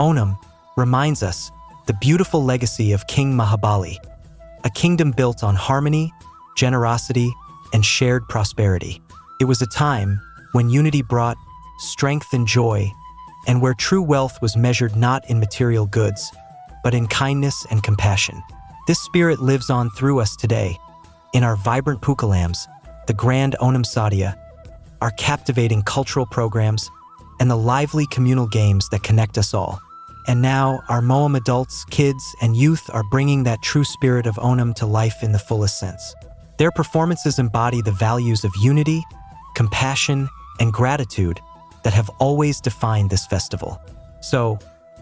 Onam reminds us the beautiful legacy of King Mahabali, a kingdom built on harmony, generosity, and shared prosperity. It was a time when unity brought strength and joy, and where true wealth was measured not in material goods, but in kindness and compassion. This spirit lives on through us today, in our vibrant Pukalams, the grand Onam Sadhya, our captivating cultural programs, and the lively communal games that connect us all. And now, our Moam adults, kids, and youth are bringing that true spirit of Onam to life in the fullest sense. Their performances embody the values of unity, compassion, and gratitude that have always defined this festival. So,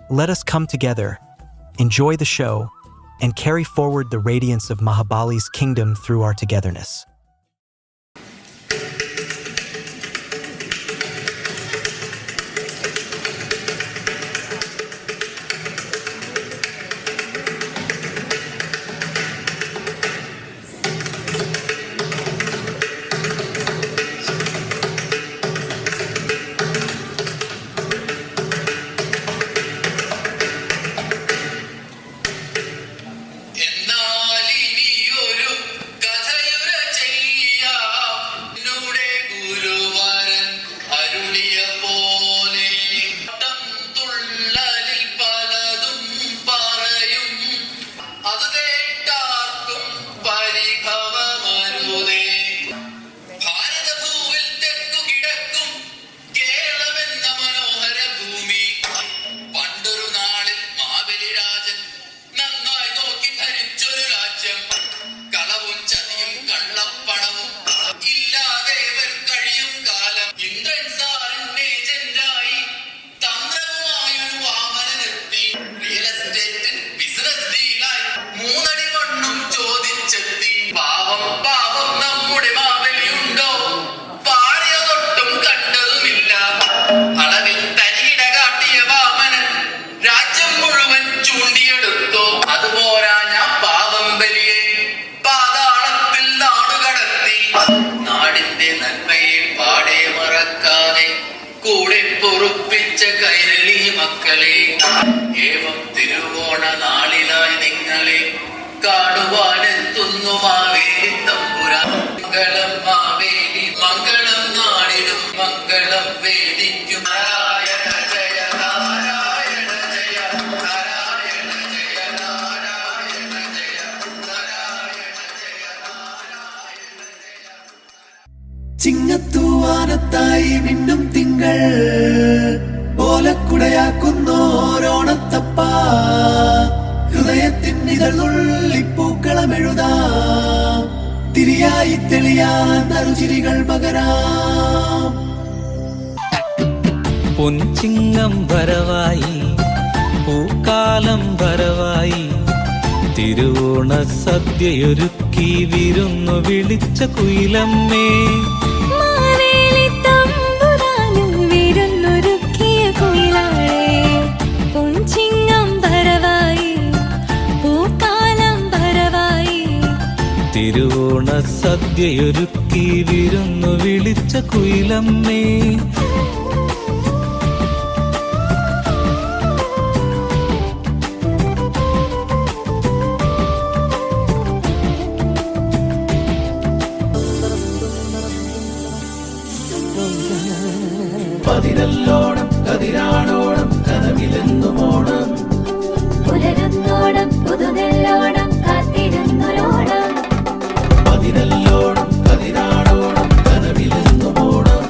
let us come together, enjoy the show, and carry forward the radiance of Mahabali's kingdom through our togetherness. ഏവം തിരുവോണ നാളിലായി നിങ്ങളെ കാണുവാനെത്തുന്നു മാവേലി തമ്പുരാൻ. മംഗളം മാവേലി മംഗളം നാടിനും മംഗളം വേദിക്കും. നാരായണ ജയ നാരായണ ജയ നാരായണ ജയ നാരായണ ജയ നാരായണ ജയ നാരായണ ജയ. ചിങ്ങത്തൂവാനത്തായി മിന്നും തിങ്കൾ ഓലക്കുടയാക്കുന്നോരോണത്തപ്പ ഹൃദയത്തിൻ ഇതളുള്ളിപ്പൂക്കളമെഴുതാം തിരിയായി തെളിയാൻ നറുചിരികൾ പകരാം. പൊൻചിങ്ങം വരവായി പൂക്കാലം വരവായി തിരുവോണ സദ്യയൊരുക്കി വിരുന്നു വിളിച്ച കുയിലമ്മേ. തിരുവോണ സദ്യയൊരുക്കി വിരുന്നു വിളിച്ച കുയിലമ്മേ. പതിനല്ലോണം കതിരാണോണം കനവിലെന്നുമോണം പുലരുന്നോണം പുതുനെല്ലോണം കാത്തിരുന്നൊരോണം. പതിനല്ലോണം കതിരാണോണം കനവിലെന്നുമോണം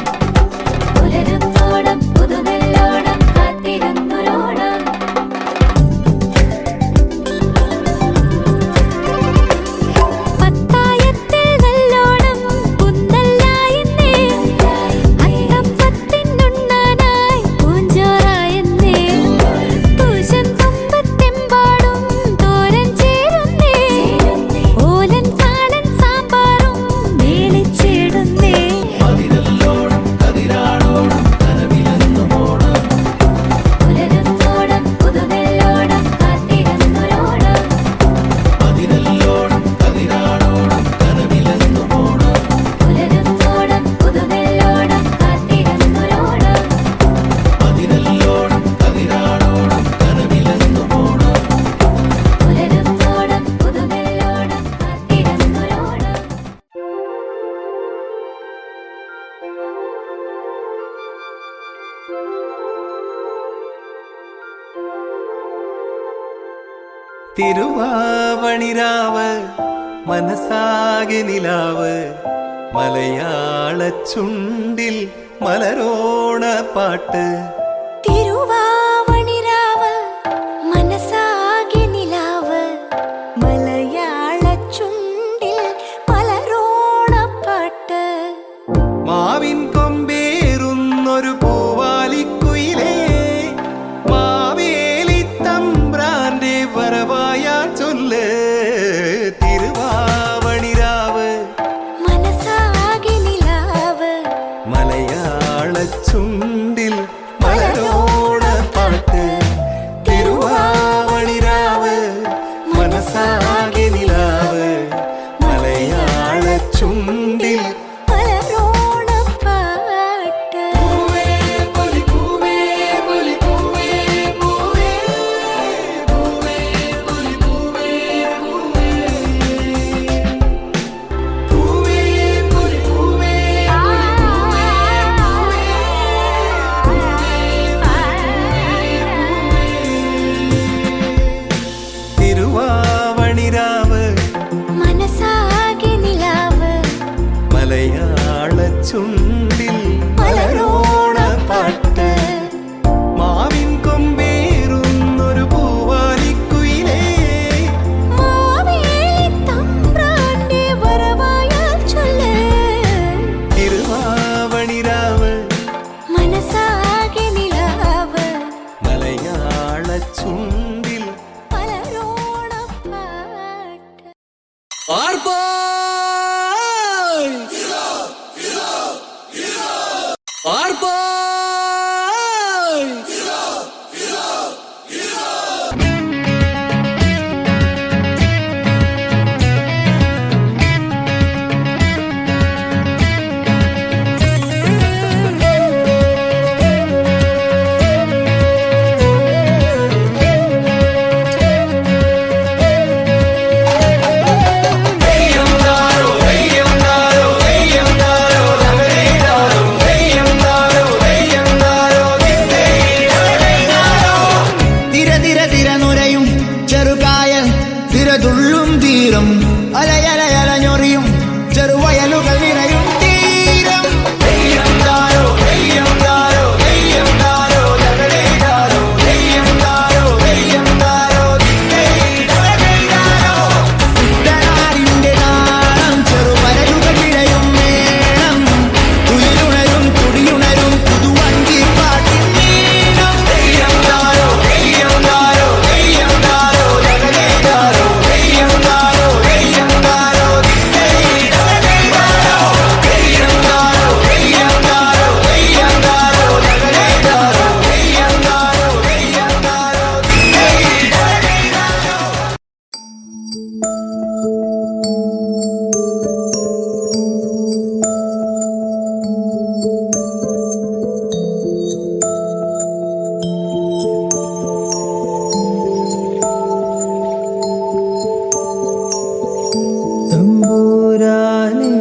തിരുവാവണിരാവ് മനസാകെ നിലാവ് മലയാള ചുണ്ടിൽ മലരോണ പാട്ട് തിരുവാവണിരാവ് മനസാകെ നിലാവ് മലയാള ചുണ്ടിൽ മലരോണപ്പാട്ട് മാവിൻ കൊമ്പേറുന്നൊരു പൂവാലിക്കുയിലേ മാവേലി തമ്പ്രാന്റെ വരവായാ ചൊല്ല് തിരുവാവണിരാവ് മനസാകെ നിലാവ് മലയാള ചുണ്ടിൽ മലരോണ പാട്ട് തിരുവാവണിരാവ് മനസാകെ നിലാവ് മലയാള ചുണ്ടിൽ മലരോണപ്പാട്ട് തിരുവാവണിരാവ് മനസാകെ നിലാവ് മലയാള ചുണ്ടിൽ മലരോണ പാട്ട് മാവിൻ കൊമ്പേറുന്നൊരു പൂവാലിക്കുയിലേ മാവേലി തമ്പ്രാന്റെ വരവായാൽ ചൊല്ല് തിരുവാവണിരാവ് മനസാകെ നിലാവ് മലയാള ചുണ്ടിൽ മലരോണപ്പാട്ട് തിര തിര തിര നുരയും ചെറുകായൽ തിരതുള്ളും തീരം അലയലയലഞ്ഞൊറിയും ചെറുവയലുകൾ നിറയും തീരം കുട്ടനാടിന്റെ നാളം ചെറുപരലുകൾ നിറയും മേളം തുയിലുണരും തുടിയുണരും പുതുവണ്ടി പാട്ടിൻ നീളം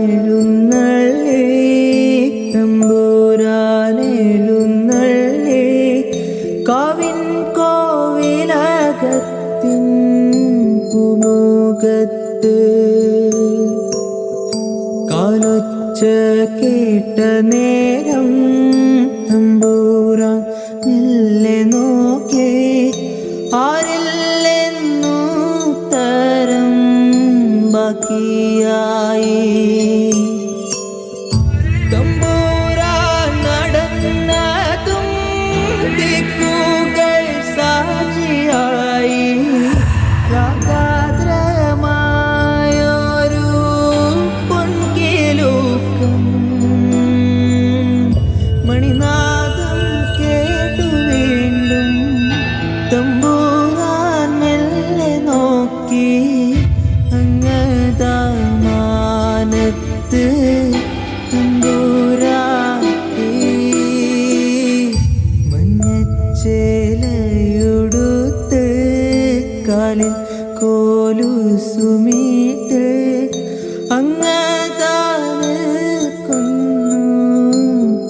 തമ്പുരാനെഴുന്നള്ളി തമ്പുരാനെഴുന്നള്ളി കാവിൻ കോവിലകത്തിൻ പുമുഖത്ത് കാലൊച്ച കേട്ട നേരം തമ്പുരാൻ മെല്ലെ നോക്കി ആരില്ലെന്നു തരം ബാക്കിയായി തമ്പുരാൻ നടന്നതും ദിക്കുകൾ സാക്ഷിയായി രാഗാദ്രമായൊരു പൊൻകിലുക്കം മണിനാദം കേട്ടു വീണ്ടും തമ്പുരാൻ മെല്ലെ നോക്കി അങ്ങതാമാനത്ത് തമ്പുരാട്ടി മഞ്ഞച്ചേലയുടുത്ത് കാലിൽ കോലുസുമീട്ട് അങ്ങതാന് കൊന്നു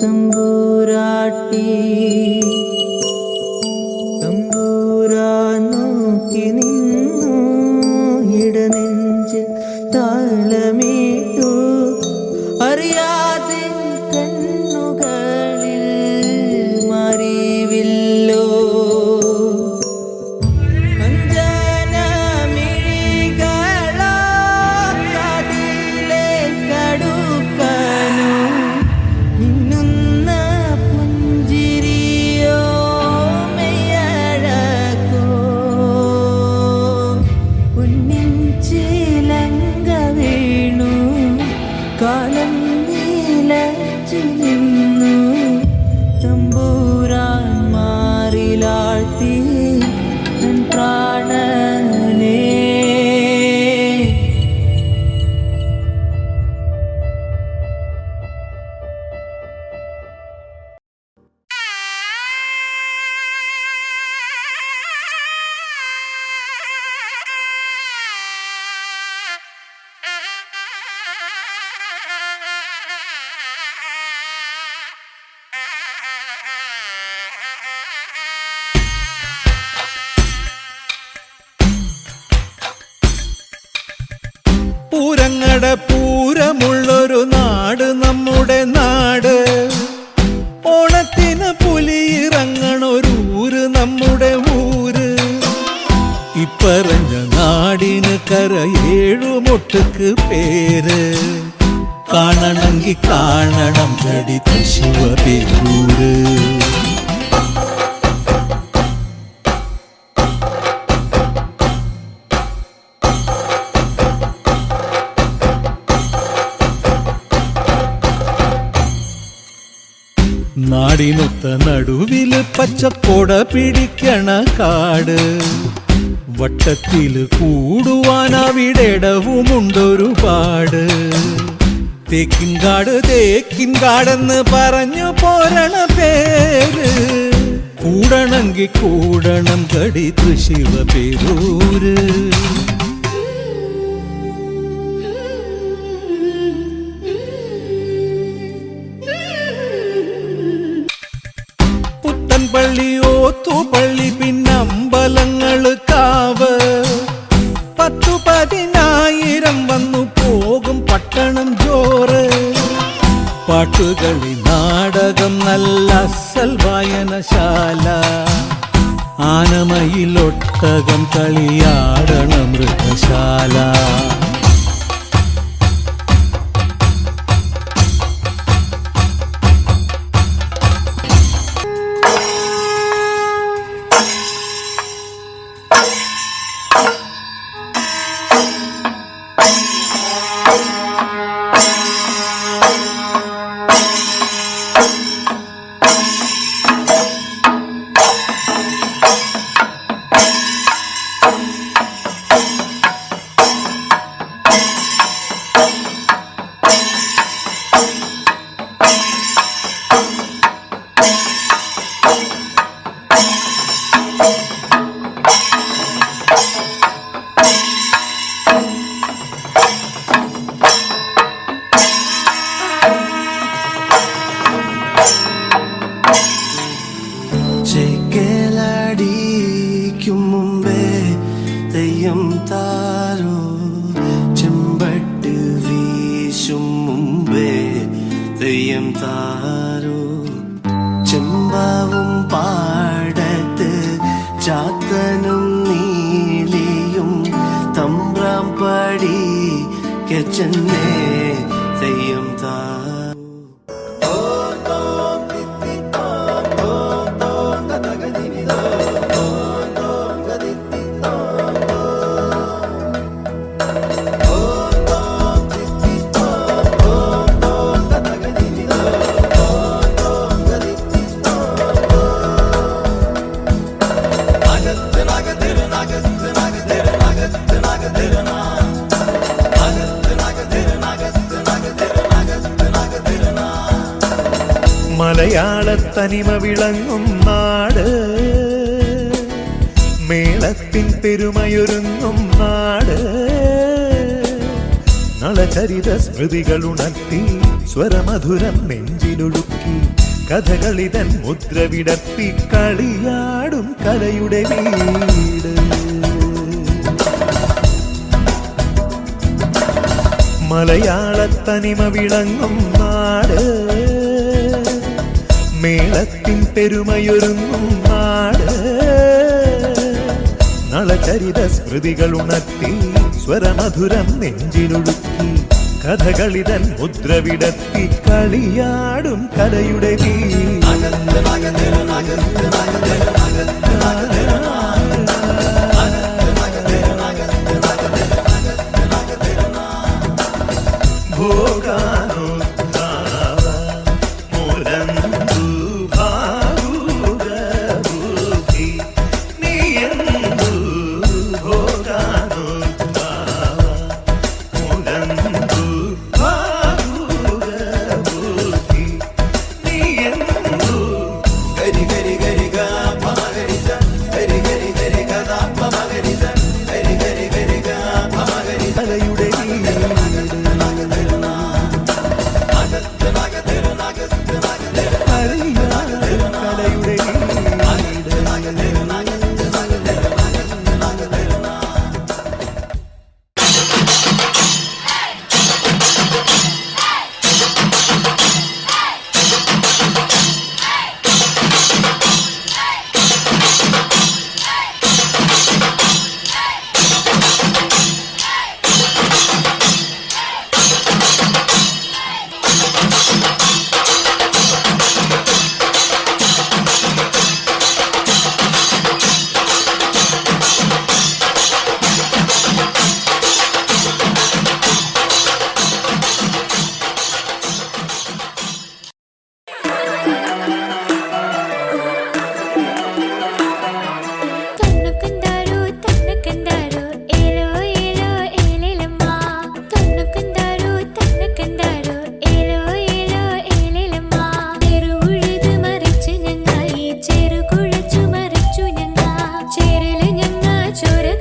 തമ്പുരാട്ടി തമ്പുരാൻ നോക്കി നിന്നു പൂരങ്ങട പൂരമുള്ളൊരു നാട് നമ്മുടെ നാട്. ഓണത്തിന് പുലിയിറങ്ങണൊരൂര് നമ്മുടെ ഊര്. ഇപ്പറഞ്ഞ നാടിന് കരയേഴുമൊട്ടുക്ക് പേര്. കാണണമെങ്കി കാണണം ഗടി ശിവപേരൂര്. നാടിനൊത്ത നടുവില് പച്ചക്കൊട പിടിക്കണ കാട്. വട്ടത്തില് കൂടുവാൻ അവിടെടവുമുണ്ടൊരുപാട്. തേക്കിൻകാട് തേക്കിൻകാടെന്ന് പറഞ്ഞു പോരണ പേര്. കൂടണമെങ്കിൽ കൂടണം ഗടി ശിവപേരൂര്. പള്ളി ഓത്തുപള്ളി പിന്നമ്പലങ്ങള് കാവ്. 10,000-10,000 വന്നു പോകും പട്ടണം ജോറ്. പാട്ടുകളി നാടകം നല്ല അസൽ വായനശാല. ആനമയിലൊട്ടകം കളിയാടണ മൃഗശാല. ചേക്കേലടിക്കും മുമ്പേ തെയ്യം താരോ. ചെമ്പട്ട് വീശും മുമ്പേ തെയ്യം താരോ. ചെമ്പാവും പാടത്ത് ചാത്തനും നീലിയും തമ്പ്രാം പടി കെച്ചന്നേ തെയ്യം താരോ. മലയാളത്തനിമ വിളങ്ങും നാട്. മേളത്തിൻ പെരുമയൊരുങ്ങും നാട്. നളചരിത സ്മൃതികളുണർത്തി സ്വരമധുരം നെഞ്ചിലൊടുക്കി കഥകളിതൻ മുദ്ര വിടർത്തി കളിയാടും കലയുടെ വീട്. മലയാളത്തനിമ വിളങ്ങും നാട്. മേളത്തിൻ പെരുമയൊരുങ്ങും നാട്. നളചരിത സ്മൃതികളുണർത്തി സ്വരമധുരം നെഞ്ചിലൊടുക്കി കഥകളിതൻ മുദ്ര വിടർത്തി കളിയാടും കലയുടെ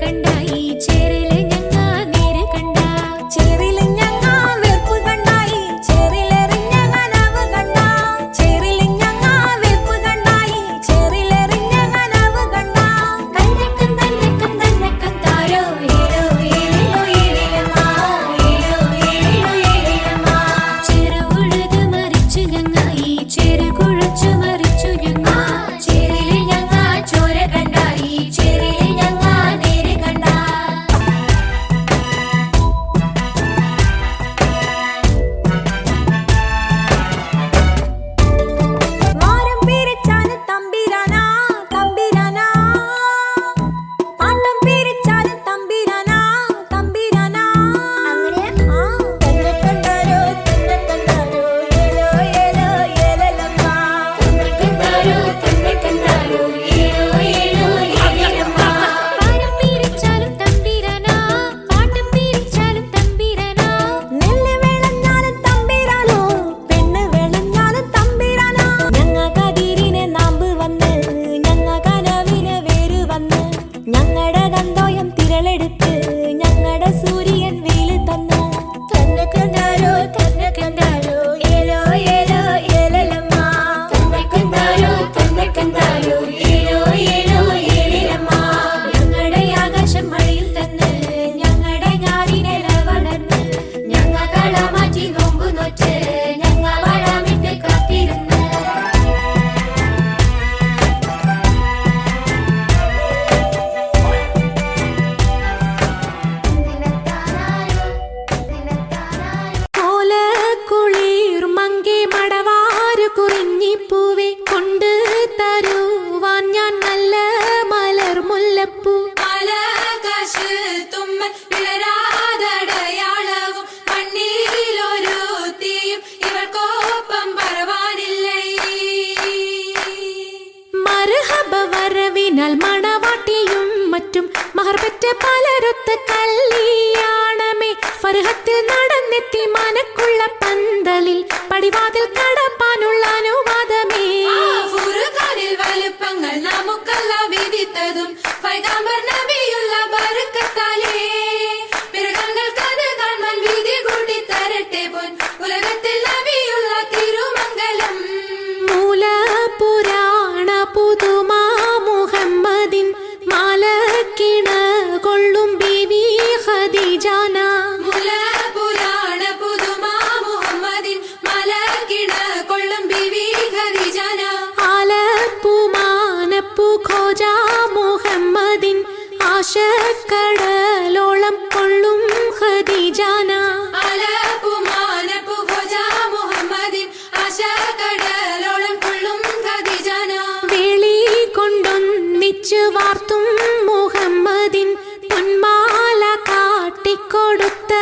കണ്ടായി ചേരില് ഞങ്ങ നേര് കണ്ട ചേരില് ഞങ്ങ വെപ്പ് കണ്ടായി ചേരിലെറിഞ്ഞ കനവ് കണ്ട ചേരില് ഞങ്ങ വെപ്പ് കണ്ടായി ചേരിലെറിഞ്ഞ കനവ് കണ്ട തന്നക്കം തന്നക്കം തന്നക്കം താരോ ഏലോ ഏലിലോ ഏലിലമ്മ ഏലോ ഏലിലോ ഏലിലമ്മ ചേര ഉഴുത് മരിച്ചു ഞങ്ങ ഈ ചേര കുഴച്ചു മരിച്ചു ഞങ്ങ ചേരില് ഞങ്ങ ചോര കണ്ടായി ചേരില് ഞങ്ങ നേര് കണ്ട വാരം പിരിച്ചാല് തമ്പിരാനാ തമ്പിരാനാ പാട്ടം പിരിച്ചാല് തമ്പിരാനാ തമ്പിരാനാ അങ്ങനെയാ തന്നെ കണ്ടാരോ ഏലോ ഏലോ ഏലലമ്മ തന്നെ കണ്ടാരോ ഏലോ ഏലോ ഏലലമ്മ വാരം പിരിച്ചാലും തമ്പിരാനാ പാട്ടം പിരിച്ചാലും തമ്പിരാനാ നെല്ല് വിളഞ്ഞാലും തമ്പിരാനോ പെണ്ണ് വിളഞ്ഞാലും തമ്പിരാനാ ഞങ്ങ കതിരിനെ നാമ്പ് വന്ന് ഞങ്ങ കനവിന് വേര് വന്ന് ഞങ്ങടെ ദന്തോയം തിരളെടുത്ത് ഞങ്ങടെ സൂര്യൻ വെയില് തന്നു തന്നെ കണ്ടാരോ ഏലോ ഏലോ ഏലലമ്മ തന്നെ കണ്ടാരോ ഏലോ ഏലോ ഏലിലമ്മ ഞങ്ങടെ ആകാശം മഴയിൽ തന്ന് ഞങ്ങടെ ഞാറിനില വളർന്ന് ഞങ്ങ കള മാറ്റി നോമ്പ് നോറ്റ് ഞങ്ങ വളമിട്ട് കാത്തിരുന്ന് കോലക്കുളിർ മങ്കി മടവാരു കുറിഞ്ഞിപ്പൂവെ കൊണ്ട് തരുവാൻ ഞാൻ നല്ല മലർ മുല്ലപ്പൂ ആകാശ് തുമ്മൽ വിളരാതടയാളവും മണ്ണിലൊരു തീയും ഇവൾക്കൊപ്പം പറവാനില്ലേ മർഹബ വരവിനാൽ മണവാട്ടിയും മറ്റും മഹർപറ്റ പലരൊത്ത് കല്യാണമേ ഫർഹത്തിൽ നടന്നെത്തി മനക്കുള്ള പന്തലിൽ പടിവാതിൽ കടപ്പാനുള്ള അനുവാദമേ ഫുർഖാനിൽ വലുപ്പങ്ങൾ നമുക്കല്ല വിധിത്തതും പൈഗാംബർ നബിയുള്ള ബർക്കത്താലേ മൃഗങ്ങൾക്കത് കാണാൻ വിധി കൂട്ടി തരട്ടെ പൊൻ ഉലകത്തിൽ നബിയുള്ള തിരുമംഗലം മൂലപുരാണ പുതുമാ മുഹമ്മദിൻ മാലക്കിണ കൊള്ളും ബീവി ഖദീജാന മൂലപുരാണ പുതുമാ മുഹമ്മദിൻ മാലക്കിണ കൊള്ളും ബീവി ഖദീജാന ആലപ്പുമാനപ്പു ഖോജ മുഹമ്മദിൻ ആശക്കടലോളം കൊള്ളും ഖദീജാന ആലപ്പുമാനപ്പു ഖോജ മുഹമ്മദിൻ ആശക്കടലോളം കൊള്ളും ഖദീജാന വേളി കൊണ്ടൊന്നിച്ചു വാർത്തും മുഹമ്മദിൻ പൊന്മാല കാട്ടിക്കൊടുത്ത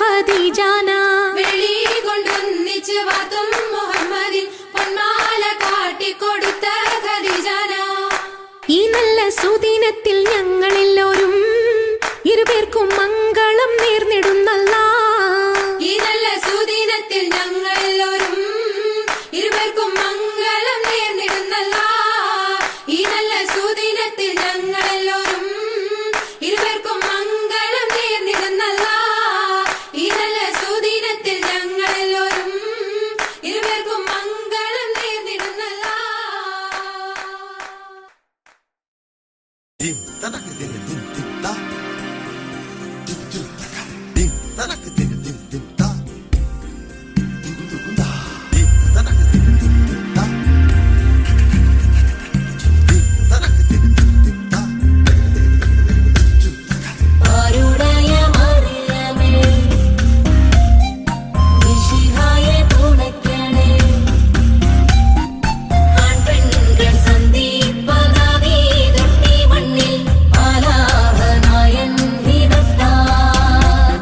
ഖദീജാന വേളി കൊണ്ടൊന്നിച്ചു വാർത്തും മുഹമ്മദിൻ പൊന്മാല കാട്ടിക്കൊടുത്ത ഖദീജാന ഈ നല്ല സുദിനത്തിൽ ഞങ്ങളെല്ലാവരും ഇരുപേർക്കും മംഗളം നേർന്നിടുന്നല്ല ഈ നല്ല സുദിനത്തിൽ ഞങ്ങളെല്ലാവരും ഇരുപേർക്കും മംഗളം നേർന്നിടുന്നല്ല ഈ നല്ല സുദിനത്തിൽ ഞങ്ങളെല്ലാവരും ഇരുപേർക്കും മംഗളം നേർന്നിടുന്നല്ല ഈ നല്ല സുദിനത്തിൽ ഞങ്ങളെല്ലാവരും ഇരുപേർക്കും മംഗളം നേർന്നിടുന്നല്ല ആരുടയ മറിയമേ വിശിഹായെ തുണയ്ക്കണേ ആൺപെൺകൾ സന്ധിപ്പതാവി തൊട്ടി മണ്ണിൽ ആലാഹനായൻ വിതത്താൻ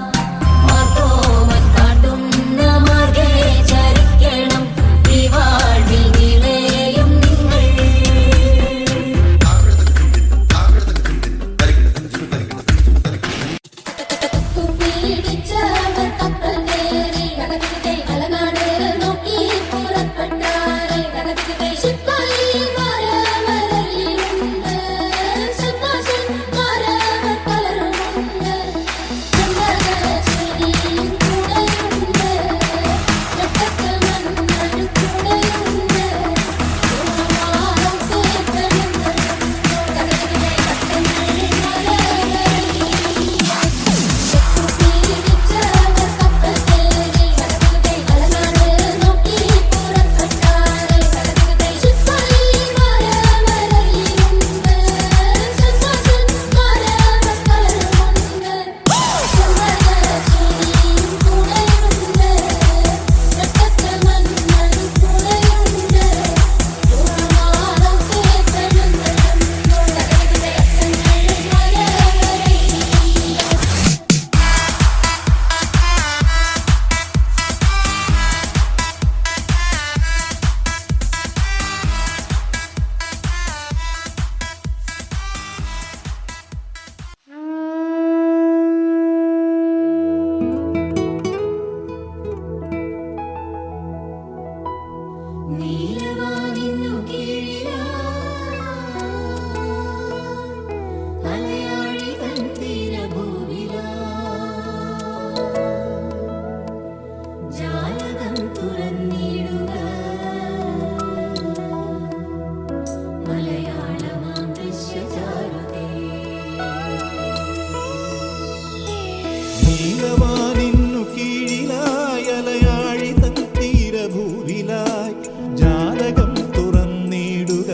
നീലവാനിന്നു കീഴിലായി അലയാഴി തൻ തീരഭൂവിലായി ജാലകം തുറന്നിടുക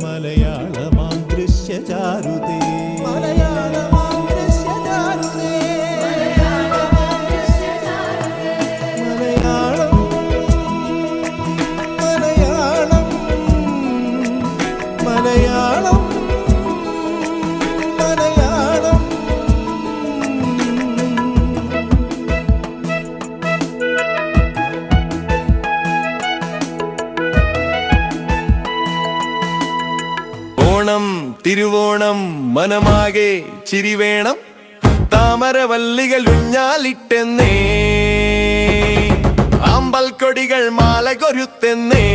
മലയാളമാം ദൃശ്യചാരുതേ മലയാളമാം ദൃശ്യചാരുതേ മലയാളം മലയാളം മലയാളം മലയാളം ഓണം തിരുവോണം മനമാകെ ചിരി വേണം താമരവല്ലികൾ ഊഞ്ഞാലിട്ടെന്നേ അമ്പൽ കൊടികൾ മാല കൊരുത്തെന്നേ